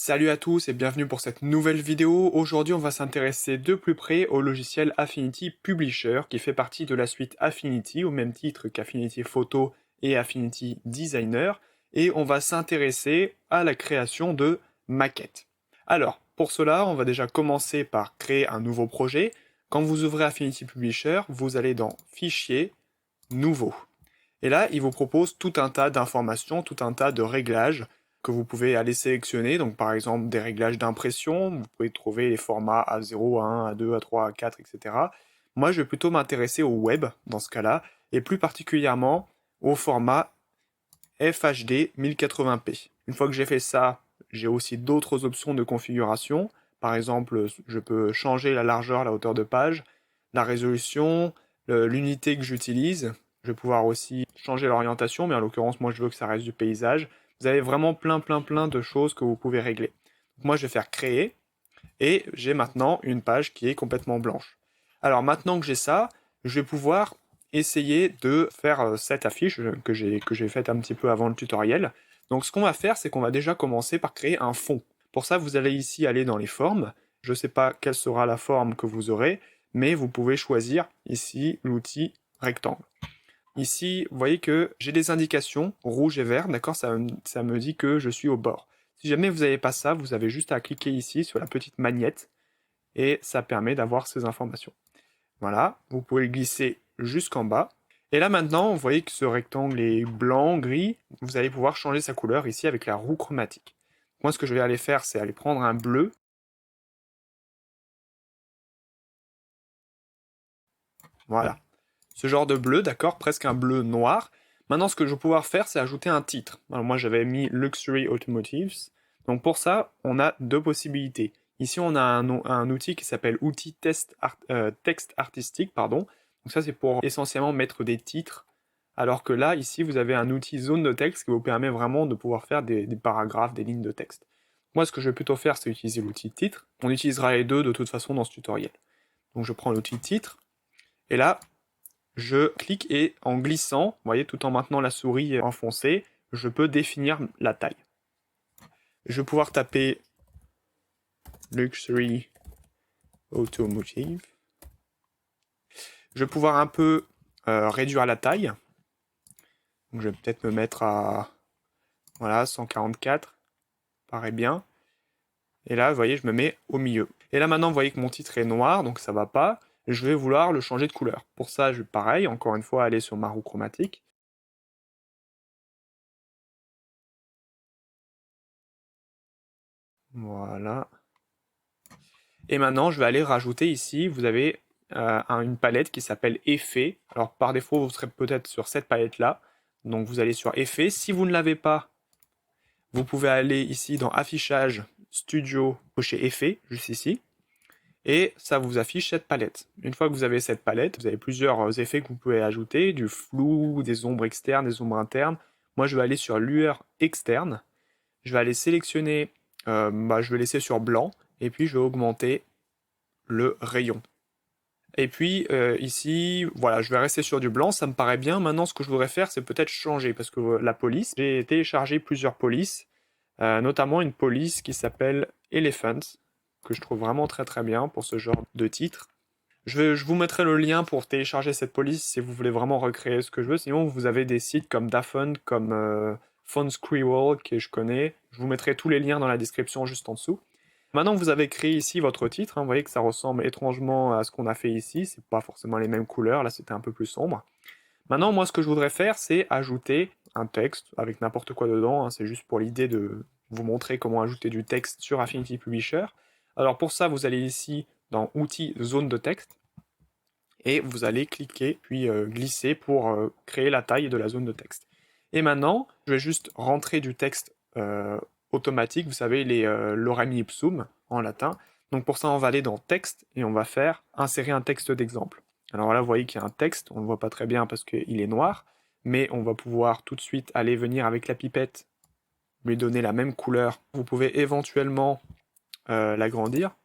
Salut à tous et bienvenue pour cette nouvelle vidéo. Aujourd'hui, on va s'intéresser de plus près au logiciel Affinity Publisher qui fait partie de la suite Affinity au même titre qu'Affinity Photo et Affinity Designer et on va s'intéresser à la création de maquettes. Alors, pour cela, on va déjà commencer par créer un nouveau projet. Quand vous ouvrez Affinity Publisher, vous allez dans Fichier, Nouveau. Et là, il vous propose tout un tas d'informations, tout un tas de réglages que vous pouvez aller sélectionner. Donc par exemple des réglages d'impression, vous pouvez trouver les formats A0, A1, A2, A3, A4, etc. Moi, je vais plutôt m'intéresser au web dans ce cas-là, et plus particulièrement au format FHD 1080p. Une fois que j'ai fait ça, j'ai aussi d'autres options de configuration. Par exemple, je peux changer la largeur, la hauteur de page, la résolution, l'unité que j'utilise. Je vais pouvoir aussi changer l'orientation, mais en l'occurrence, moi, je veux que ça reste du paysage. Vous avez vraiment plein de choses que vous pouvez régler. Donc, moi, je vais faire créer, et j'ai maintenant une page qui est complètement blanche. Alors, maintenant que j'ai ça, je vais pouvoir essayer de faire cette affiche que j'ai faite un petit peu avant le tutoriel. Donc ce qu'on va faire, c'est qu'on va déjà commencer par créer un fond. Pour ça, vous allez ici aller dans les formes. Je ne sais pas quelle sera la forme que vous aurez, mais vous pouvez choisir ici l'outil rectangle. Ici, vous voyez que j'ai des indications rouge et vert, d'accord, ça me dit que je suis au bord. Si jamais vous n'avez pas ça, vous avez juste à cliquer ici sur la petite magnette et ça permet d'avoir ces informations. Voilà, vous pouvez le glisser jusqu'en bas. Et là maintenant, vous voyez que ce rectangle est blanc, gris. Vous allez pouvoir changer sa couleur ici avec la roue chromatique. Moi, ce que je vais aller faire, c'est aller prendre un bleu. Voilà. Ce genre de bleu, d'accord, presque un bleu noir. Maintenant, ce que je vais pouvoir faire, c'est ajouter un titre. Alors moi, j'avais mis Luxury Automotives. Donc pour ça, on a deux possibilités. Ici, on a un outil qui s'appelle outil texte artistique, pardon. Donc ça, c'est pour essentiellement mettre des titres. Alors que là, ici, vous avez un outil zone de texte qui vous permet vraiment de pouvoir faire des paragraphes, des lignes de texte. Moi, ce que je vais plutôt faire, c'est utiliser l'outil titre. On utilisera les deux de toute façon dans ce tutoriel. Donc je prends l'outil titre. Et là, je clique et en glissant, vous voyez, tout en maintenant la souris enfoncée, je peux définir la taille. Je vais pouvoir taper Luxury Automotive. Je vais pouvoir un peu réduire la taille. Donc, je vais peut-être me mettre à voilà, 144, paraît bien. Et là, vous voyez, je me mets au milieu. Et là maintenant, vous voyez que mon titre est noir, donc ça va pas. Je vais vouloir le changer de couleur. Pour ça, je vais pareil, encore une fois, aller sur ma roue chromatique. Voilà. Et maintenant, je vais aller rajouter ici, vous avez une palette qui s'appelle Effets. Alors par défaut, vous serez peut-être sur cette palette-là. Donc vous allez sur Effets. Si vous ne l'avez pas, vous pouvez aller ici dans Affichage, Studio, cocher Effets, juste ici. Et ça vous affiche cette palette. Une fois que vous avez cette palette, vous avez plusieurs effets que vous pouvez ajouter, du flou, des ombres externes, des ombres internes. Moi, je vais aller sur lueur externe. Je vais aller sélectionner, je vais laisser sur blanc, et puis je vais augmenter le rayon. Et puis ici, voilà, je vais rester sur du blanc, ça me paraît bien. Maintenant, ce que je voudrais faire, c'est peut-être changer, parce que la police, j'ai téléchargé plusieurs polices, notamment une police qui s'appelle Elephant, que je trouve vraiment très bien pour ce genre de titre. Je vous mettrai le lien pour télécharger cette police si vous voulez vraiment recréer ce que je veux. Sinon, vous avez des sites comme Dafont, comme Font Squirrel, que je connais. Je vous mettrai tous les liens dans la description juste en dessous. Maintenant que vous avez créé ici votre titre, vous voyez que ça ressemble étrangement à ce qu'on a fait ici. C'est pas forcément les mêmes couleurs, là c'était un peu plus sombre. Maintenant, moi ce que je voudrais faire, c'est ajouter un texte avec n'importe quoi dedans. C'est juste pour l'idée de vous montrer comment ajouter du texte sur Affinity Publisher. Alors pour ça, vous allez ici dans Outils, Zone de texte, et vous allez cliquer, puis glisser pour créer la taille de la zone de texte. Et maintenant, je vais juste rentrer du texte automatique, vous savez, les lorem ipsum en latin. Donc pour ça, on va aller dans Texte, et on va faire Insérer un texte d'exemple. Alors là, vous voyez qu'il y a un texte, on ne le voit pas très bien parce qu'il est noir, mais on va pouvoir tout de suite aller venir avec la pipette, lui donner la même couleur. Vous pouvez éventuellement l'agrandir.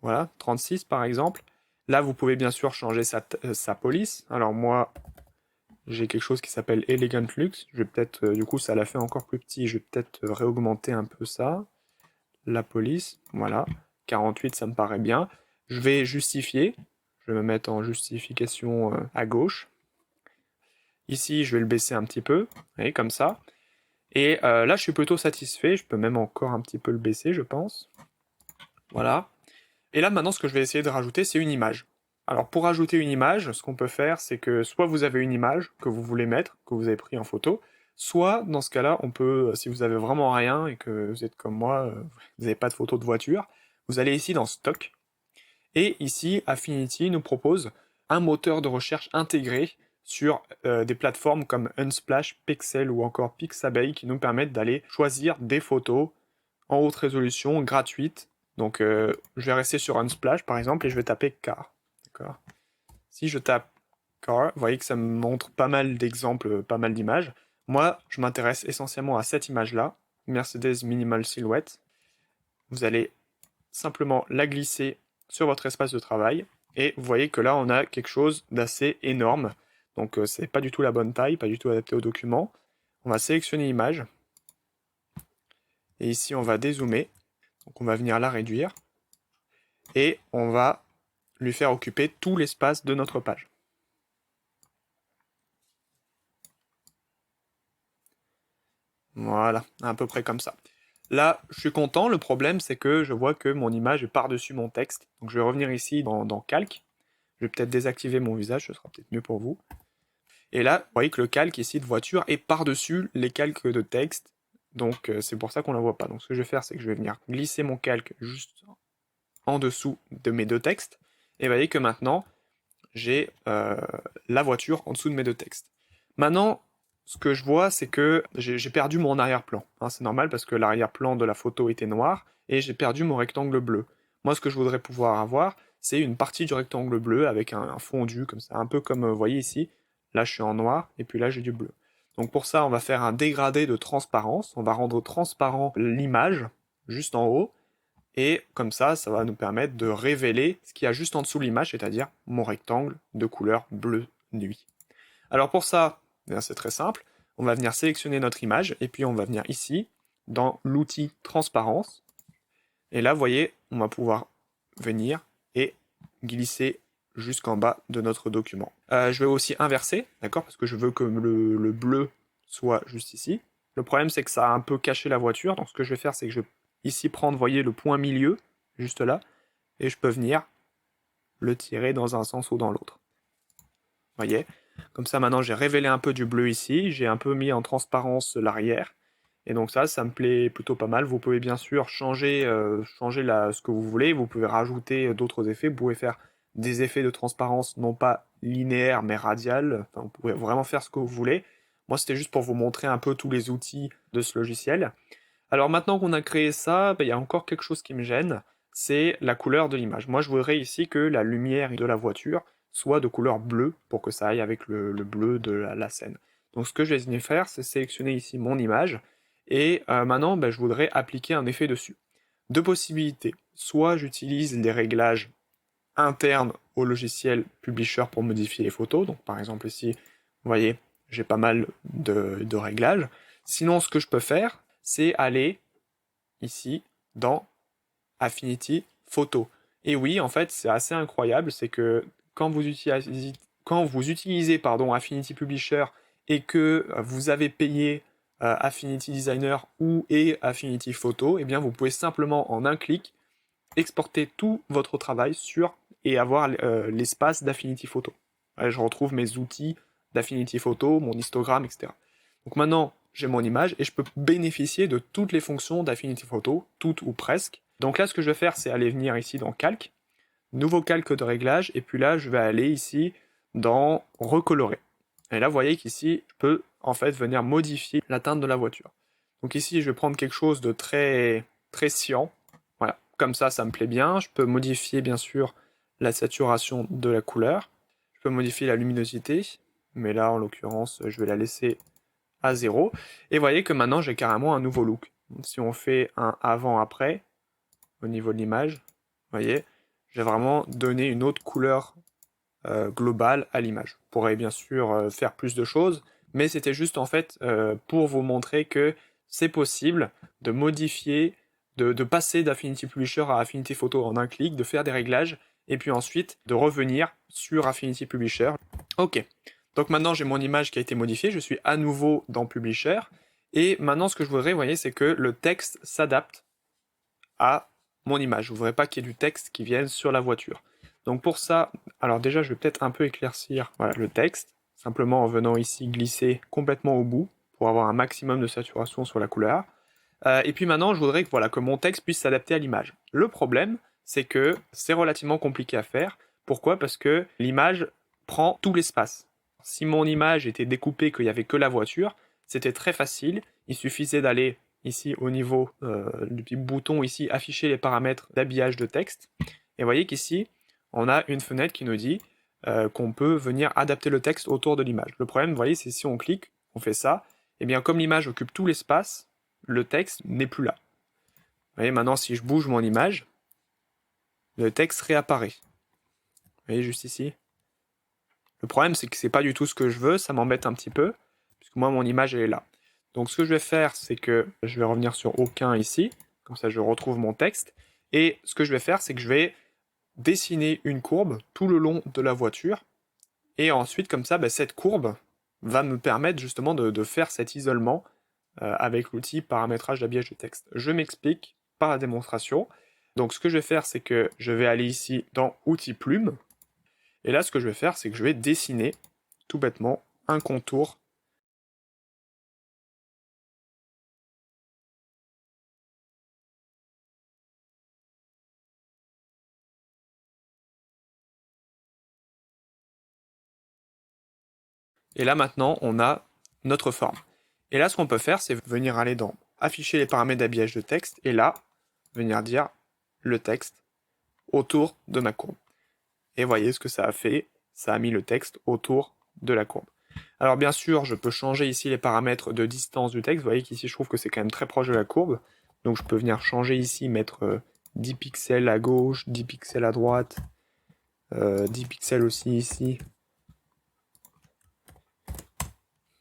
Voilà, 36 par exemple. Là, vous pouvez bien sûr changer sa police. Alors moi, j'ai quelque chose qui s'appelle Elegant Lux. Je vais peut-être, du coup, ça l'a fait encore plus petit. Je vais peut-être réaugmenter un peu ça. La police, voilà. 48, ça me paraît bien. Je vais justifier. Je vais me mettre en justification à gauche. Ici, je vais le baisser un petit peu, vous voyez, comme ça. Et là, je suis plutôt satisfait. Je peux même encore un petit peu le baisser, je pense. Voilà. Et là, maintenant, ce que je vais essayer de rajouter, c'est une image. Alors, pour rajouter une image, ce qu'on peut faire, c'est que soit vous avez une image que vous voulez mettre, que vous avez pris en photo, soit, dans ce cas-là, on peut, si vous avez vraiment rien et que vous êtes comme moi, vous n'avez pas de photo de voiture, vous allez ici dans Stock. Et ici, Affinity nous propose un moteur de recherche intégré sur des plateformes comme Unsplash, Pexel ou encore Pixabay qui nous permettent d'aller choisir des photos en haute résolution gratuites. Donc je vais rester sur Unsplash par exemple et je vais taper car. D'accord. Si je tape car, vous voyez que ça me montre pas mal d'exemples, pas mal d'images. Moi, je m'intéresse essentiellement à cette image-là, Mercedes Minimal Silhouette. Vous allez simplement la glisser sur votre espace de travail et vous voyez que là on a quelque chose d'assez énorme. Donc c'est pas du tout la bonne taille, pas du tout adapté au document. On va sélectionner image et ici on va dézoomer. Donc on va venir la réduire et on va lui faire occuper tout l'espace de notre page. Voilà, à peu près comme ça. Là, je suis content, le problème c'est que je vois que mon image est par-dessus mon texte. Donc je vais revenir ici dans Calque. Je vais peut-être désactiver mon visage, ce sera peut-être mieux pour vous. Et là, vous voyez que le calque ici de voiture est par-dessus les calques de texte. Donc c'est pour ça qu'on ne la voit pas. Donc ce que je vais faire, c'est que je vais venir glisser mon calque juste en dessous de mes deux textes. Et vous voyez que maintenant, j'ai la voiture en dessous de mes deux textes. Maintenant, ce que je vois, c'est que j'ai perdu mon arrière-plan. Hein, c'est normal parce que l'arrière-plan de la photo était noir et j'ai perdu mon rectangle bleu. Moi, ce que je voudrais pouvoir avoir, c'est une partie du rectangle bleu avec un fondu comme ça, un peu comme vous voyez ici. Là, je suis en noir et puis là, j'ai du bleu. Donc pour ça, on va faire un dégradé de transparence. On va rendre transparent l'image juste en haut. Et comme ça va nous permettre de révéler ce qu'il y a juste en dessous de l'image, c'est-à-dire mon rectangle de couleur bleu nuit. Alors pour ça, c'est très simple. On va venir sélectionner notre image et puis on va venir ici dans l'outil transparence. Et là, vous voyez, on va pouvoir venir et glisser jusqu'en bas de notre document. Je vais aussi inverser, d'accord, parce que je veux que le bleu soit juste ici. Le problème, c'est que ça a un peu caché la voiture, donc ce que je vais faire, c'est que je vais ici prendre, vous voyez, le point milieu, juste là, et je peux venir le tirer dans un sens ou dans l'autre. Vous voyez, comme ça, maintenant, j'ai révélé un peu du bleu ici, j'ai un peu mis en transparence l'arrière, et donc ça me plaît plutôt pas mal. Vous pouvez bien sûr changer ce que vous voulez, vous pouvez rajouter d'autres effets, vous pouvez faire des effets de transparence non pas linéaires mais radiales, enfin, vous pouvez vraiment faire ce que vous voulez. Moi c'était juste pour vous montrer un peu tous les outils de ce logiciel. Alors maintenant qu'on a créé ça, il y a encore quelque chose qui me gêne, c'est la couleur de l'image. Moi je voudrais ici que la lumière de la voiture soit de couleur bleue pour que ça aille avec le bleu de la scène. Donc ce que je vais venir faire, c'est sélectionner ici mon image, et maintenant, je voudrais appliquer un effet dessus. Deux possibilités. Soit j'utilise les réglages internes au logiciel Publisher pour modifier les photos. Donc par exemple ici, vous voyez, j'ai pas mal de réglages. Sinon, ce que je peux faire, c'est aller ici dans Affinity Photo. Et oui, en fait, c'est assez incroyable, c'est que quand vous utilisez Affinity Publisher et que vous avez payé Affinity Designer et Affinity Photo, eh bien vous pouvez simplement en un clic exporter tout votre travail et avoir l'espace d'Affinity Photo. Ouais, je retrouve mes outils d'Affinity Photo, mon histogramme, etc. Donc maintenant, j'ai mon image et je peux bénéficier de toutes les fonctions d'Affinity Photo, toutes ou presque. Donc là, ce que je vais faire, c'est aller venir ici dans Calque, nouveau calque de réglage, et puis là, je vais aller ici dans Recolorer. Et là, vous voyez qu'ici, je peux en fait venir modifier la teinte de la voiture. Donc ici, je vais prendre quelque chose de très, très cyan. Voilà, comme ça me plaît bien. Je peux modifier, bien sûr, la saturation de la couleur. Je peux modifier la luminosité, mais là, en l'occurrence, je vais la laisser à 0. Et vous voyez que maintenant, j'ai carrément un nouveau look. Si on fait un avant-après, au niveau de l'image, vous voyez, j'ai vraiment donné une autre couleur global à l'image. Vous pourrez bien sûr faire plus de choses, mais c'était juste en fait pour vous montrer que c'est possible de modifier, de passer d'Affinity Publisher à Affinity Photo en un clic, de faire des réglages, et puis ensuite de revenir sur Affinity Publisher. Ok, donc maintenant j'ai mon image qui a été modifiée, je suis à nouveau dans Publisher, et maintenant ce que je voudrais, vous voyez, c'est que le texte s'adapte à mon image. Je ne voudrais pas qu'il y ait du texte qui vienne sur la voiture. Donc pour ça, alors déjà je vais peut-être un peu éclaircir voilà, le texte, simplement en venant ici glisser complètement au bout, pour avoir un maximum de saturation sur la couleur. Et puis maintenant, je voudrais que, voilà, que mon texte puisse s'adapter à l'image. Le problème, c'est que c'est relativement compliqué à faire. Pourquoi? Parce que l'image prend tout l'espace. Si mon image était découpée, qu'il n'y avait que la voiture, c'était très facile. Il suffisait d'aller ici au niveau du petit bouton ici, afficher les paramètres d'habillage de texte. Et vous voyez qu'ici, on a une fenêtre qui nous dit qu'on peut venir adapter le texte autour de l'image. Le problème, vous voyez, c'est si on clique, on fait ça, et bien comme l'image occupe tout l'espace, le texte n'est plus là. Vous voyez, maintenant, si je bouge mon image, le texte réapparaît. Vous voyez, juste ici. Le problème, c'est que c'est pas du tout ce que je veux, ça m'embête un petit peu, puisque moi, mon image, elle est là. Donc, ce que je vais faire, c'est que je vais revenir sur aucun ici, comme ça, je retrouve mon texte, et ce que je vais faire, c'est que je vais dessiner une courbe tout le long de la voiture, et ensuite, comme ça, cette courbe va me permettre justement de faire cet isolement avec l'outil paramétrage d'habillage de texte. Je m'explique par la démonstration. Donc ce que je vais faire, c'est que je vais aller ici dans Outils Plume, et là ce que je vais faire, c'est que je vais dessiner tout bêtement un contour. Et là maintenant, on a notre forme. Et là, ce qu'on peut faire, c'est venir aller dans Afficher les paramètres d'habillage de texte, et là, venir dire le texte autour de ma courbe. Et voyez ce que ça a fait, ça a mis le texte autour de la courbe. Alors bien sûr, je peux changer ici les paramètres de distance du texte, vous voyez qu'ici je trouve que c'est quand même très proche de la courbe, donc je peux venir changer ici, mettre 10 pixels à gauche, 10 pixels à droite, 10 pixels aussi ici.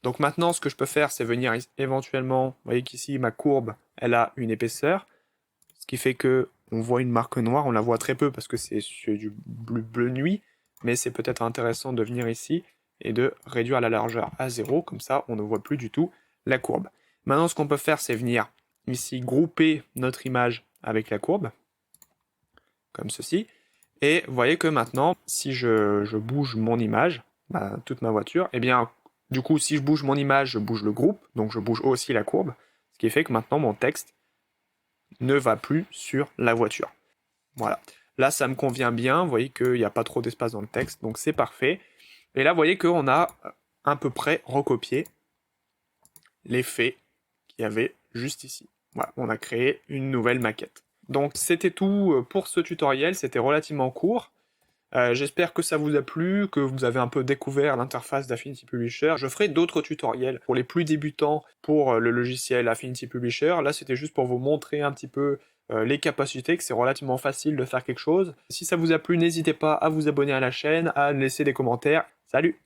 Donc maintenant, ce que je peux faire, c'est venir éventuellement, vous voyez qu'ici ma courbe, elle a une épaisseur, ce qui fait que on voit une marque noire, on la voit très peu parce que c'est du bleu nuit, mais c'est peut-être intéressant de venir ici et de réduire la largeur à 0, comme ça on ne voit plus du tout la courbe. Maintenant ce qu'on peut faire, c'est venir ici grouper notre image avec la courbe, comme ceci, et vous voyez que maintenant, si je bouge mon image, toute ma voiture, et bien du coup si je bouge mon image, je bouge le groupe, donc je bouge aussi la courbe, ce qui fait que maintenant mon texte ne va plus sur la voiture. Voilà. Là, ça me convient bien. Vous voyez qu'il n'y a pas trop d'espace dans le texte, donc c'est parfait. Et là, vous voyez qu'on a à peu près recopié l'effet qu'il y avait juste ici. Voilà, on a créé une nouvelle maquette. Donc c'était tout pour ce tutoriel, c'était relativement court. J'espère que ça vous a plu, que vous avez un peu découvert l'interface d'Affinity Publisher. Je ferai d'autres tutoriels pour les plus débutants pour le logiciel Affinity Publisher. Là, c'était juste pour vous montrer un petit peu les capacités, que c'est relativement facile de faire quelque chose. Si ça vous a plu, n'hésitez pas à vous abonner à la chaîne, à laisser des commentaires. Salut!